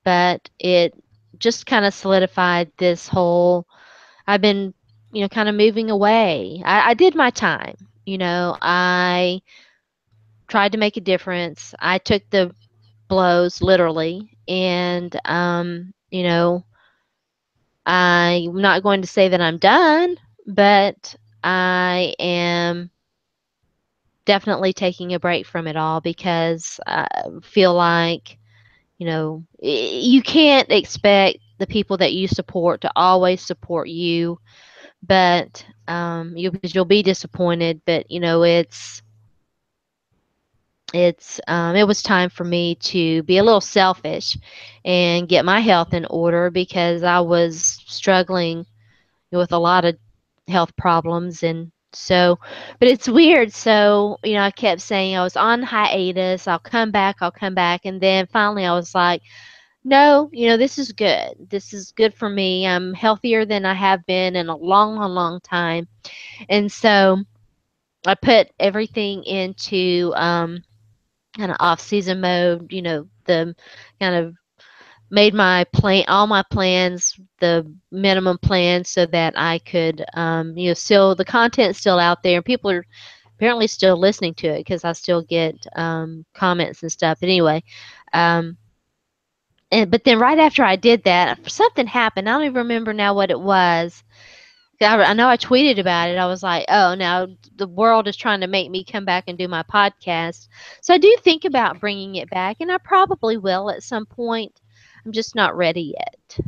but it just kind of solidified this whole. I've been, kind of moving away. I did my time. I tried to make a difference. I took the blows literally, and I'm not going to say that I'm done, but I am definitely taking a break from it all, because I feel like, you can't expect the people that you support to always support you, but because you'll be disappointed. But it was time for me to be a little selfish and get my health in order, because I was struggling with a lot of health problems. And so, but it's weird. So, I kept saying I was on hiatus. I'll come back. And then finally I was like, no, this is good. This is good for me. I'm healthier than I have been in a long, long, long time. And so I put everything into kind of off season mode, the kind of made all my plans, the minimum plans, so that I could, still, the content's still out there, and people are apparently still listening to it, because I still get comments and stuff. But anyway, but then right after I did that, something happened. I don't even remember now what it was. I know I tweeted about it. I was like, oh, now the world is trying to make me come back and do my podcast. So I do think about bringing it back, and I probably will at some point. I'm just not ready yet.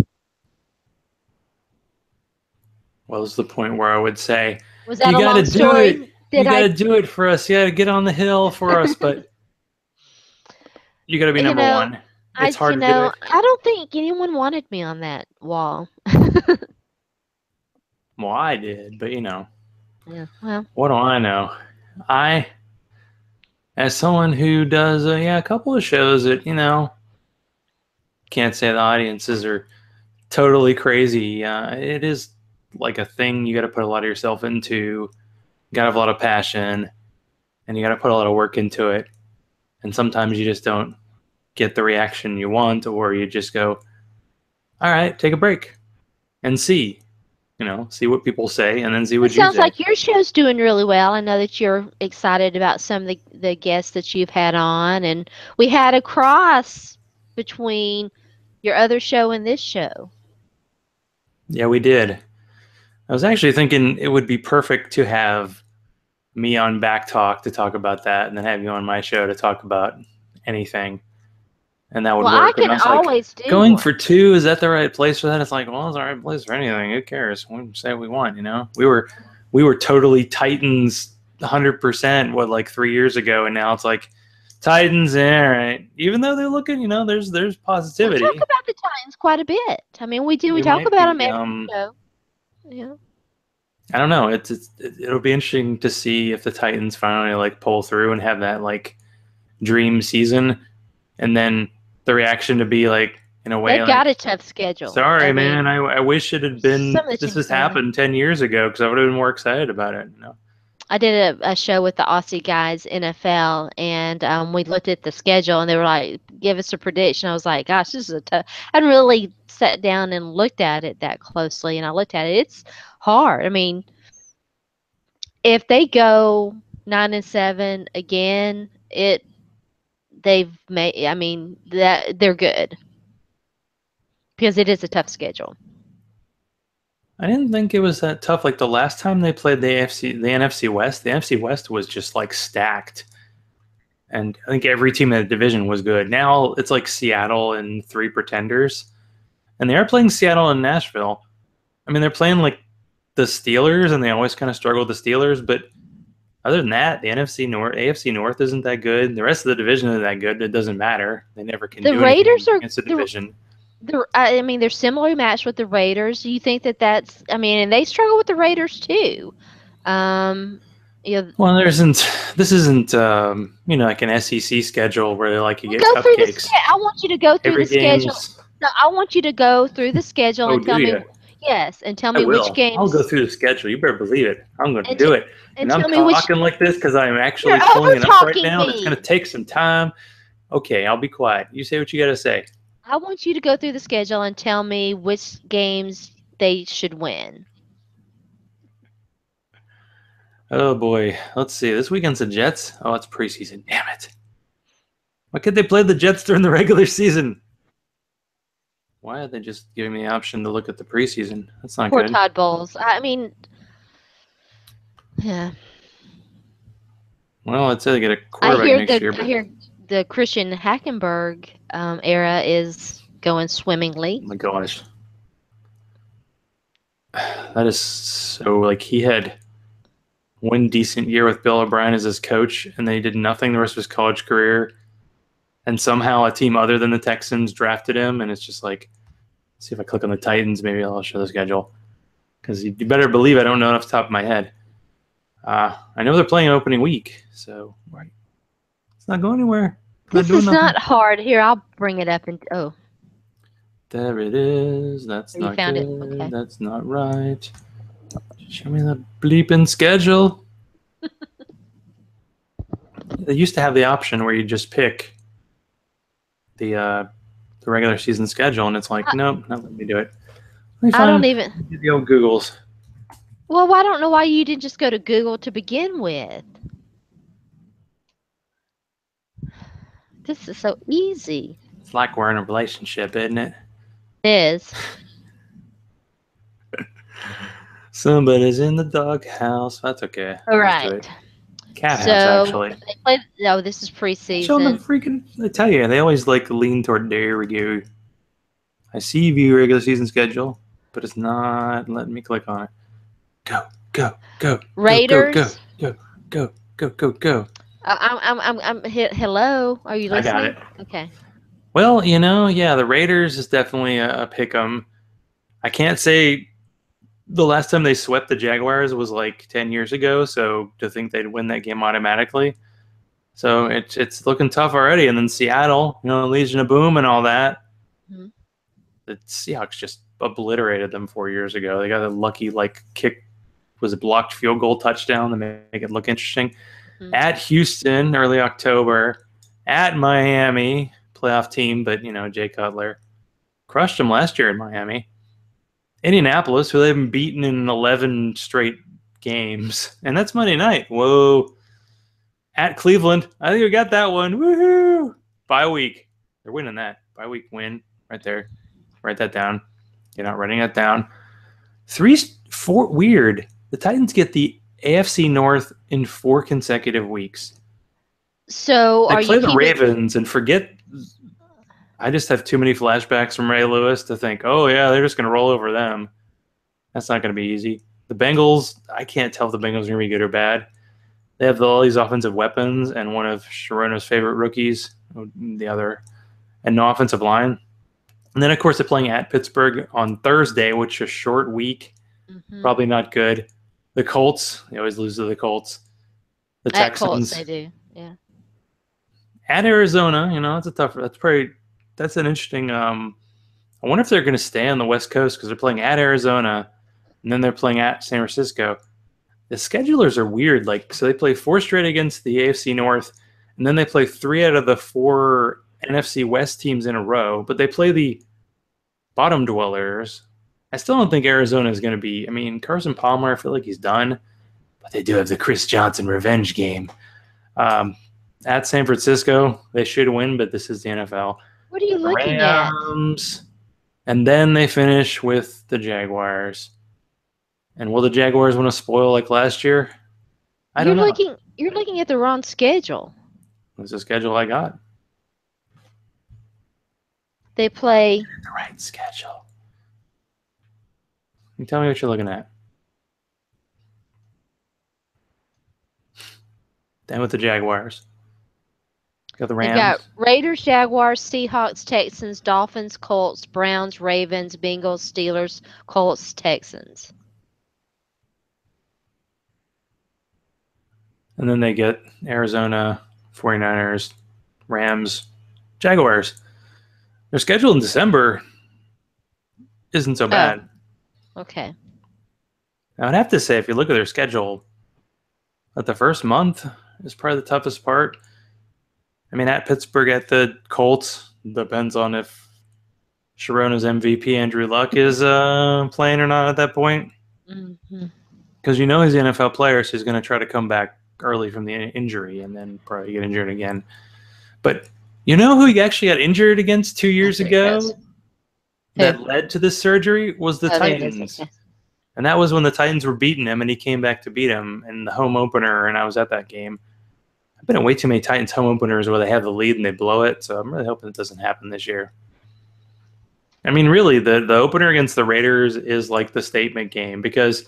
Well, it's the point where I would say, Was that you a got to long do it. story? You got to do it for us. You got to get on the hill for us, but you got to be You number know, one. It's hard to do it. I don't think anyone wanted me on that wall. Well, I did, but Yeah, well, what do I know? As someone who does a couple of shows that can't say the audiences are totally crazy. It is like a thing you got to put a lot of yourself into. You got to have a lot of passion, and you got to put a lot of work into it. And sometimes you just don't get the reaction you want, or you just go, all right, take a break and see what people say, and then see what it you sounds say. like your show's doing really well. I know that you're excited about some of the guests that you've had on, and we had a cross between your other show and this show. Yeah, we did. I was actually thinking it would be perfect to have me on Back Talk to talk about that, and then have you on my show to talk about anything, and that would Well, I work. And can I was like, always do going for one. 2, is that the right place for that? It's like, well, it's the right place for anything. Who cares? We can say what we want. We were totally titans 100% what like 3 years ago, and now it's like Titans, right? Even though they're looking, there's We positivity. talk about the Titans quite a bit. I mean, we do. We We talk might about them be. every show. Yeah. I don't know. It'll be interesting to see if the Titans finally like pull through and have that like dream season, and then the reaction to be like in a way They've got like, a tough schedule. sorry, I man, mean, I wish it had some been of the this teams has are. happened 10 years ago because I would have been more excited about it. I did a show with the Aussie guys, NFL, and we looked at the schedule, and they were like, "Give us a prediction." I was like, "Gosh, this is a tough." I hadn't really sat down and looked at it that closely, and I looked at it. It's hard. I mean, if they go 9-7 again, they've made. I mean, that they're good because it is a tough schedule. I didn't think it was that tough. Like the last time they played the NFC West, the NFC West was just like stacked. And I think every team in the division was good. Now it's like Seattle and 3 pretenders. And they are playing Seattle and Nashville. I mean, they're playing like the Steelers, and they always kind of struggle with the Steelers. But other than that, the AFC North isn't that good. The rest of the division isn't that good. It doesn't matter. They never can The do Raiders anything are against the division. I mean, they're similarly matched with the Raiders. Do you think that that's? I mean, and they struggle with the Raiders too. Um, you know, Well, this isn't like an SEC schedule where like you well, get go through the cupcakes. I want you to go through Every the schedule. game's. No, I want you to go through the schedule Oh, and do tell me. you? Yes, and tell I me which will. I'll go games. through the schedule. You better believe it. I'm going to And do it. and And I'm tell me which. talking like this because I'm You're actually over pulling it up right talking now. And it's going to me. take some time. Okay, I'll be quiet. You say what you got to say. I want you to go through the schedule and tell me which games they should win. Oh boy. Let's see. This weekend's the Jets. Oh, it's preseason. Damn it. Why can't they play the Jets during the regular season? Why are they just giving me the option to look at the preseason? That's not Poor good. Todd Bowles. I mean, yeah. Well, I'd say they get a quarterback next year, I but hear the Christian Hackenberg era is going swimmingly. oh my gosh. That is so like he had one decent year with Bill O'Brien as his coach, and then he did nothing the rest of his college career. And somehow a team other than the Texans drafted him, and it's just like, see if I click on the Titans, maybe I'll show the schedule. Because you better believe I don't know it off the top of my head. I know they're playing opening week, so right. It's not going anywhere. This is not hard. Here, I'll bring it up and There it is. That's you not found good. it. Okay. That's not right. Show me the bleeping schedule. They used to have the option where you just pick the regular season schedule, and it's like, nope, not letting me do it. I don't even. The old Googles. Well, I don't know why you didn't just go to Google to begin with. This is so easy. It's like we're in a relationship, isn't it? It is. Somebody's in the doghouse. That's okay. All right. Cat house, actually. They played, no, this is preseason. Show them the freaking. I tell you, they always like lean toward there we go. I see view regular season schedule, but it's not letting me click on it. Go. Raiders. Go. I'm hello. Are you listening? I got it. Okay. Well, yeah, the Raiders is definitely a pick 'em. I can't say the last time they swept the Jaguars was like 10 years ago, so to think they'd win that game automatically. So it's looking tough already. And then Seattle, Legion of Boom and all that. Mm-hmm. The Seahawks just obliterated them 4 years ago. They got a lucky kick, was a blocked field goal touchdown to make it look interesting. Mm-hmm. At Houston, early October. At Miami, playoff team, but Jay Cutler crushed them last year in Miami. Indianapolis, who they haven't beaten in 11 straight games, and that's Monday night. Whoa! At Cleveland, I think we got that one. Woohoo! Bye week, they're winning that. Bye week win right there. Write that down. You're not writing that down. 4 weird. The Titans get the AFC North in 4 consecutive weeks. So they play the Ravens and forget. I just have too many flashbacks from Ray Lewis to think, oh, yeah, they're just going to roll over them. That's not going to be easy. The Bengals, I can't tell if the Bengals are going to be good or bad. They have all these offensive weapons and one of Sharona's favorite rookies, the other, and no offensive line. And then, of course, they're playing at Pittsburgh on Thursday, which is a short week. Probably not good. The Colts, they always lose to the Colts. The At Texans. Colts, they do. Yeah. At Arizona, that's an interesting. I wonder if they're going to stay on the West Coast because they're playing at Arizona and then they're playing at San Francisco. The schedulers are weird. So they play 4 straight against the AFC North, and then they play 3 out of the 4 NFC West teams in a row, but they play the bottom dwellers. I still don't think Arizona is going to be. I mean, Carson Palmer, I feel like he's done, but they do have the Chris Johnson revenge game. At San Francisco, they should win, but this is the NFL. What are you looking at? And then they finish with the Jaguars. And will the Jaguars want to spoil like last year? I don't know. You're looking at the wrong schedule. What's the schedule I got? They play the right schedule. You tell me what you're looking at. Then with the Jaguars. Got the Rams. They got Raiders, Jaguars, Seahawks, Texans, Dolphins, Colts, Browns, Ravens, Bengals, Steelers, Colts, Texans. And then they get Arizona, 49ers, Rams, Jaguars. Their schedule in December isn't so bad. Okay. Now, I'd have to say, if you look at their schedule, that the first month is probably the toughest part. I mean, at Pittsburgh, at the Colts, depends on if Sharona's MVP, Andrew Luck, is playing or not at that point. Because you know he's an NFL player, so he's going to try to come back early from the injury and then probably get injured again. But you know who he actually got injured against 2 years ago that led to this surgery was the Titans. And that was when the Titans were beating him, and he came back to beat him in the home opener, and I was at that game. I've been at way too many Titans home openers where they have the lead and they blow it, so I'm really hoping it doesn't happen this year. I mean, really, the opener against the Raiders is like the statement game because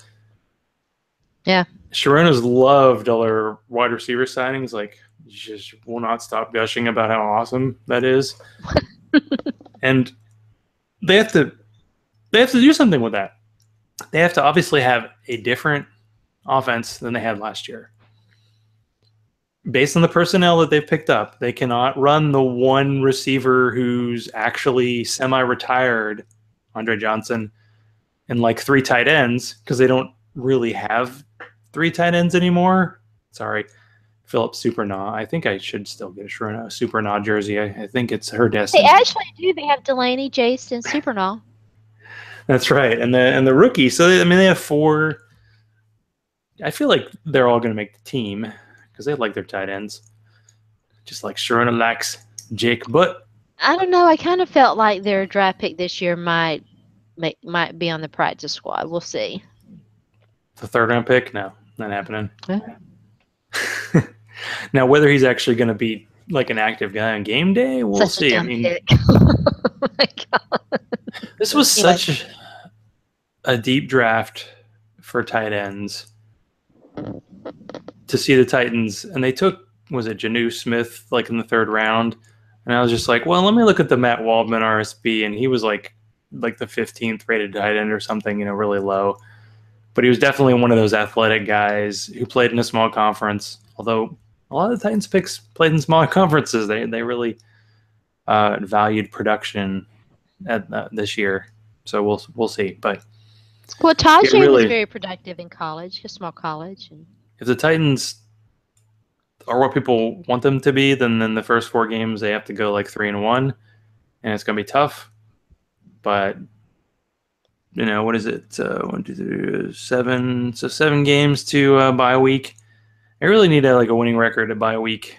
Sharona's loved all her wide receiver signings. Like, just will not stop gushing about how awesome that is. And they have to do something with that. They have to obviously have a different offense than they had last year. Based on the personnel that they've picked up, they cannot run the one receiver who's actually semi-retired, Andre Johnson, and like 3 tight ends because they don't really have 3 tight ends anymore. Sorry, Philip Supernaw. I think I should still get a Sharona Supernaw jersey. I think it's her destiny. They actually do. They have Delaney, Jace, and Supernaw. That's right, and the rookie. So they have 4. I feel like they're all going to make the team because they like their tight ends, just like Sharona likes Jake. But I don't know. I kind of felt like their draft pick this year might be on the practice squad. We'll see. The 3rd round pick? No, not happening. Now, whether he's actually going to be like an active guy on game day, we'll see. I mean, oh my God. This was such a deep draft for tight ends to see the Titans, and they took, was it Jonnu Smith, like in the 3rd round, and I was just like, well, let me look at the Matt Waldman RSP, and he was like the 15th rated tight end or something, really low. But he was definitely one of those athletic guys who played in a small conference, although a lot of the Titans picks played in smaller conferences. They really valued production at this year, so we'll see. But Tajay was very productive in college, a small college. And if the Titans are what people want them to be, then the first 4 games they have to go like 3-1, and it's going to be tough. But what is it? 1, 2, 3, 7. So 7 games to bye week. They really need a winning record to bye week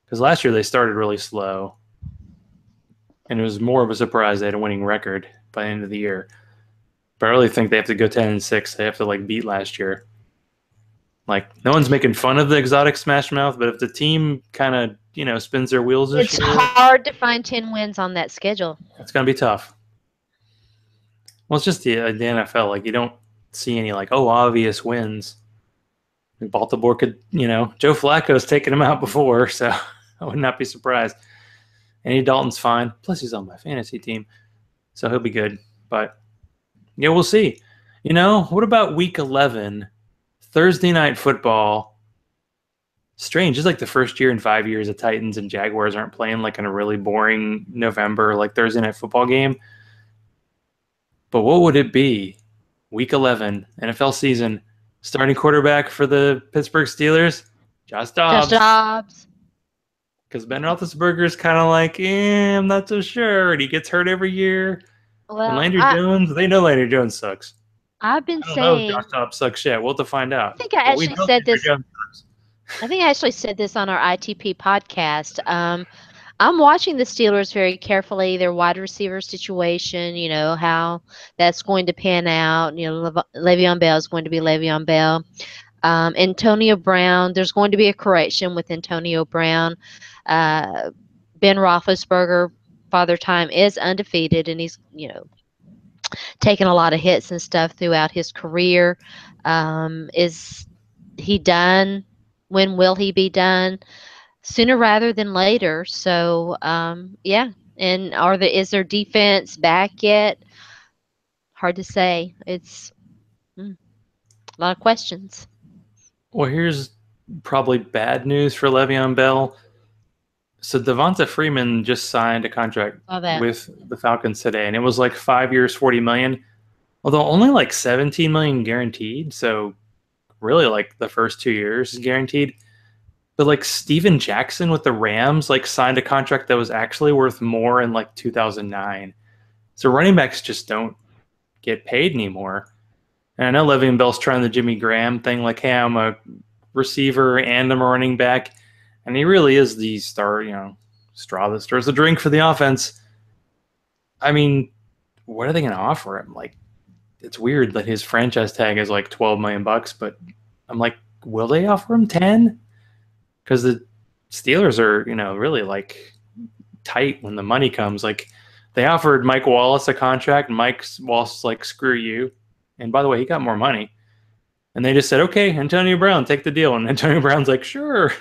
because last year they started really slow, and it was more of a surprise they had a winning record by the end of the year. But I really think they have to go 10-6. They have to beat last year. No one's making fun of the exotic Smash Mouth, but if the team kind of spins their wheels this year, it's hard to find 10 wins on that schedule. It's going to be tough. Well, it's just the NFL. You don't see any obvious wins. Baltimore could, Joe Flacco's taken him out before, so I would not be surprised. Andy Dalton's fine. Plus, he's on my fantasy team, so he'll be good. But, yeah, we'll see. What about week 11? Thursday night football. Strange. It's like the first year in 5 years the Titans and Jaguars aren't playing like in a really boring November, like Thursday night football game. But what would it be? Week 11, NFL season. Starting quarterback for the Pittsburgh Steelers, Josh Dobbs. Josh Dobbs. Because Ben Roethlisberger's kind of like, I'm not so sure. And he gets hurt every year. Well, and Landry Jones, they know Landry Jones sucks. I've been I don't saying. know if Josh Dobbs sucks yet. We'll have to find out. I think I actually said this. I think I actually said this on our ITP podcast. I'm watching the Steelers very carefully, their wide receiver situation, how that's going to pan out. Le'Veon Bell is going to be Le'Veon Bell. Antonio Brown, there's going to be a correction with Antonio Brown. Ben Roethlisberger, Father Time, is undefeated, and he's, taken a lot of hits and stuff throughout his career. Is he done? When will he be done? Sooner rather than later. So, yeah. And is their defense back yet? Hard to say. It's a lot of questions. Well, here's probably bad news for Le'Veon Bell. So Devonta Freeman just signed a contract with the Falcons today, and it was like 5 years, $40 million, although only like $17 million guaranteed. So really like the first 2 years is guaranteed. But like Steven Jackson with the Rams like signed a contract that was actually worth more in like 2009. So running backs just don't get paid anymore. And I know Le'Veon Bell's trying the Jimmy Graham thing, like, hey, I'm a receiver and I'm a running back. And he really is the star, straw that stirs the drink for the offense. I mean, what are they going to offer him? Like, it's weird that his franchise tag is like $12 million, but I'm like, will they offer him 10? Because the Steelers are, really like tight when the money comes. Like, they offered Mike Wallace a contract, and Mike Wallace is like, screw you. And by the way, he got more money. And they just said, okay, Antonio Brown, take the deal. And Antonio Brown's like, sure,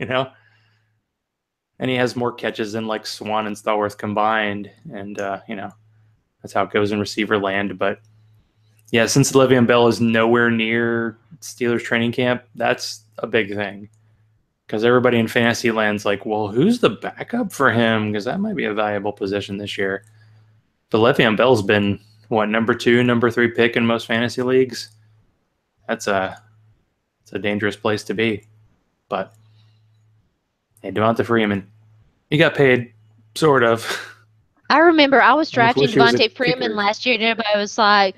And he has more catches than like Swan and Stallworth combined. And, that's how it goes in receiver land. But, yeah, since Le'Veon Bell is nowhere near Steelers training camp, that's a big thing. Because everybody in fantasy land's like, well, who's the backup for him? Because that might be a valuable position this year. But Le'Veon Bell's been, number 2, number 3 pick in most fantasy leagues? It's a dangerous place to be. But, hey, Devonta Freeman, he got paid, sort of. I remember I was drafting Devonta Freeman last year, and everybody was like,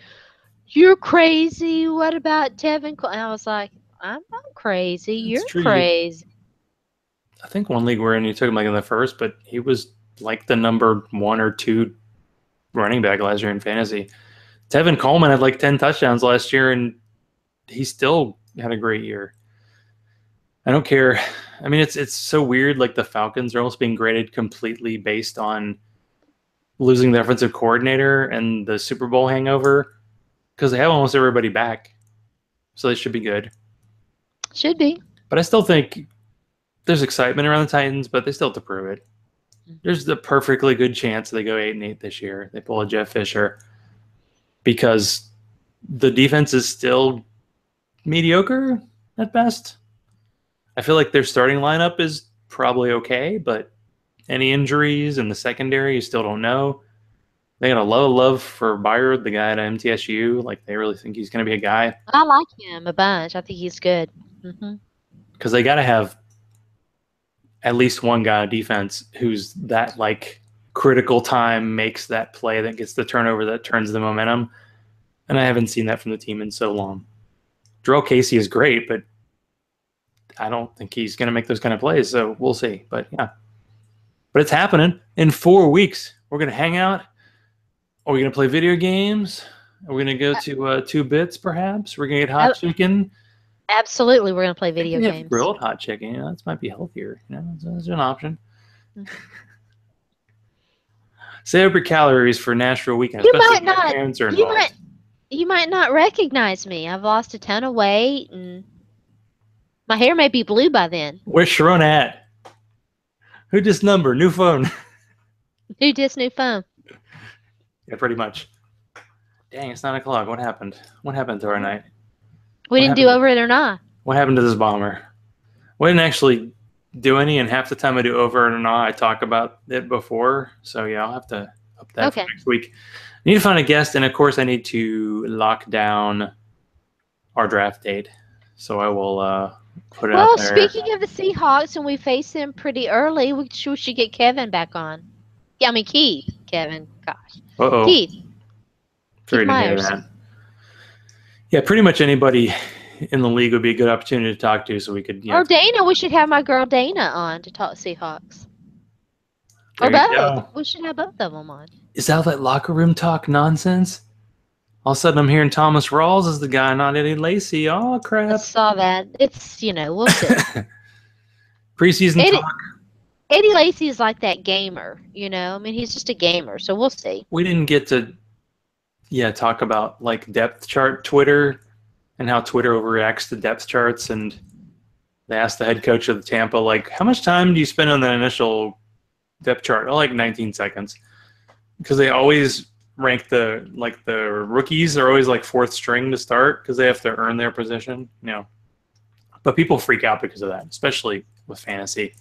you're crazy. What about Tevin Cole? And I was like, I'm not crazy. You're crazy. I think one league wherein you took him like in the first, but he was like the number 1 or 2 running back last year in fantasy. Tevin Coleman had like 10 touchdowns last year, and he still had a great year. I don't care. I mean, it's so weird. Like the Falcons are almost being graded completely based on losing the offensive coordinator and the Super Bowl hangover, because they have almost everybody back. So they should be good. Should be. But I still think there's excitement around the Titans, but they still have to prove it. There's the perfectly good chance they go 8-8 this year. They pull a Jeff Fisher because the defense is still mediocre at best. I feel like their starting lineup is probably okay, but any injuries in the secondary, you still don't know. They got a lot of love for Byard, the guy at MTSU. Like, they really think he's going to be a guy. I like him a bunch. I think he's good. Because they got to have at least one guy on defense who's that, like, critical time makes that play that gets the turnover that turns the momentum. And I haven't seen that from the team in so long. Jarrell Casey is great, but I don't think he's going to make those kind of plays, so we'll see. But, yeah. But it's happening. In 4 weeks, we're going to hang out. Are we going to play video games? Are we going to go to 2 Bits, perhaps? We're going to get hot chicken? Absolutely, we're going to play video games. Grilled hot chicken, that might be healthier. That's an option. Save up your calories for Nashville weekend. You might not. You might not recognize me. I've lost a ton of weight, and My hair may be blue by then. Where's Sharona at? Who this number? New phone. Who this new phone? Yeah, pretty much. Dang, it's 9 o'clock. What happened? What happened to our night? We didn't do over it or not. What happened to this bomber? We didn't actually do any, and half the time I do over it or not, I talk about it before. So yeah, I'll have to up that for next week. I need to find a guest, and of course I need to lock down our draft date. So I will put it out there. Well, speaking of the Seahawks, and we face them pretty early, we should get Kevin back on. Yeah, I mean Keith. Kevin, gosh. Uh-oh. Keith. Sorry to hear that. Yeah, pretty much anybody in the league would be a good opportunity to talk to, so we could. Or Dana, we should have my girl Dana on to talk Seahawks. Or both. We should have both of them on. Is that locker room talk nonsense? All of a sudden, I'm hearing Thomas Rawls is the guy, not Eddie Lacy. Oh crap! I saw that. It's we'll see. Preseason talk. Eddie Lacy is like that gamer, I mean, he's just a gamer, so we'll see. We didn't get to, talk about depth chart Twitter and how Twitter overreacts to depth charts. And they asked the head coach of the Tampa, how much time do you spend on that initial depth chart? 19 seconds, because they always rank the rookies are always fourth string to start because they have to earn their position. But people freak out because of that, especially with fantasy.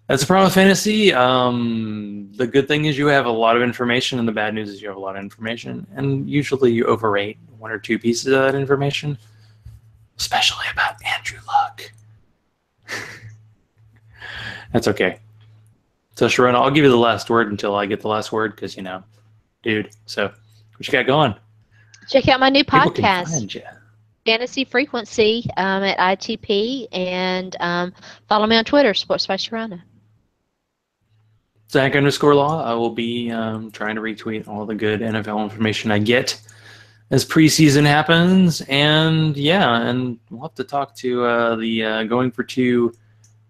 That's the problem with fantasy. The good thing is you have a lot of information, and the bad news is you have a lot of information. And usually you overrate one or two pieces of that information, especially about Andrew Luck. That's okay. So, Sharona, I'll give you the last word until I get the last word because, dude. So, what you got going? Check out my new People can podcast. find you. Fantasy Frequency at ITP, and follow me on Twitter, Sports by Sharona. Zach _Law. I will be trying to retweet all the good NFL information I get as preseason happens. And and we'll have to talk to the Going for Two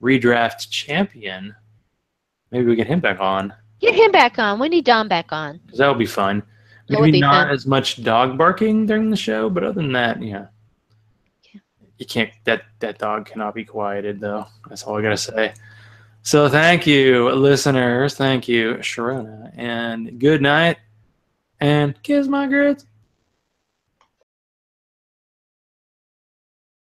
redraft champion. Maybe we get him back on. Get him back on. We need Don back on. Because that would be fun. Maybe not as much dog barking during the show, but other than that, you can't. That dog cannot be quieted, though. That's all I gotta say. So thank you, listeners. Thank you, Sharona, and good night. And kiss my grits.